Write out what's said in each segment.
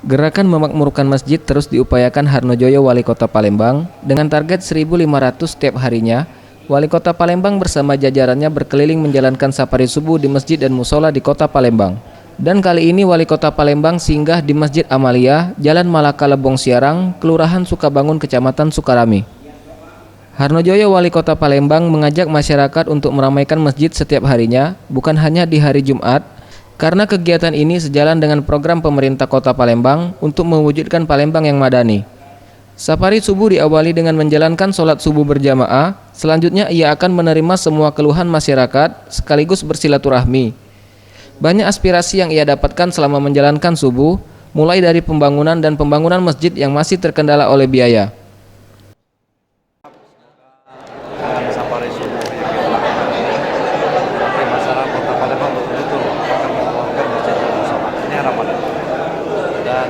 Gerakan memakmurkan masjid terus diupayakan Harnojoyo, Wali Kota Palembang, dengan target 1.500 setiap harinya. Wali Kota Palembang bersama jajarannya berkeliling menjalankan safari subuh di masjid dan musola di Kota Palembang. Dan kali ini Wali Kota Palembang singgah di Masjid Amalia, Jalan Malaka Lebong Siarang, Kelurahan Sukabangun, Kecamatan Sukarami. Harnojoyo, Wali Kota Palembang, mengajak masyarakat untuk meramaikan masjid setiap harinya, bukan hanya di hari Jumat, karena kegiatan ini sejalan dengan program pemerintah Kota Palembang untuk mewujudkan Palembang yang madani. Safari subuh diawali dengan menjalankan sholat subuh berjamaah. Selanjutnya ia akan menerima semua keluhan masyarakat sekaligus bersilaturahmi. Banyak aspirasi yang ia dapatkan selama menjalankan subuh, mulai dari pembangunan dan pembangunan masjid yang masih terkendala oleh biaya. Safari subuh yang kita lakukan ini, masyarakat Kota Palembang betul-betul akan mengeluarkan masjid dan musola. Ini harapan. Dan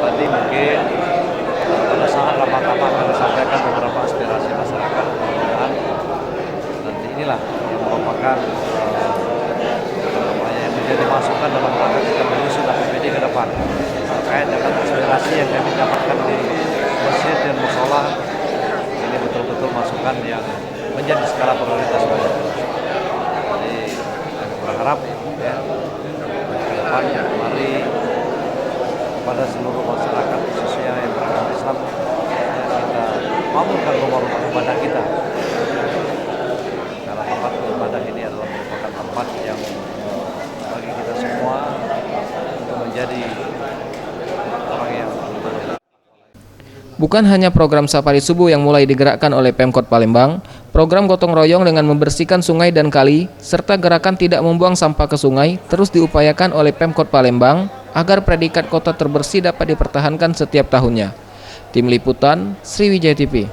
tadi mungkin pada saat rapat-rapat akan disampaikan beberapa aspirasi masyarakat. Dan nanti inilah yang merupakan yang menjadi masukan dalam rangka kita menyusun APBD ke depan terkait dengan aspirasi yang kami dapatkan di masjid dan musola. Ini betul-betul masukan yang menjadi skala prioritas. Jadi kami berharap ya, ke depan mari kepada seluruh masyarakat khususnya yang beragama Islam kita makmurkan rumah-rumah ibadah kita. Karena tempat ibadah ini adalah merupakan tempat yang bagi kita semua untuk menjadi orang yang Bukan hanya program safari subuh yang mulai digerakkan oleh Pemkot Palembang, program gotong royong dengan membersihkan sungai dan kali, serta gerakan tidak membuang sampah ke sungai terus diupayakan oleh Pemkot Palembang agar predikat kota terbersih dapat dipertahankan setiap tahunnya. Tim Liputan, Sriwijaya TV.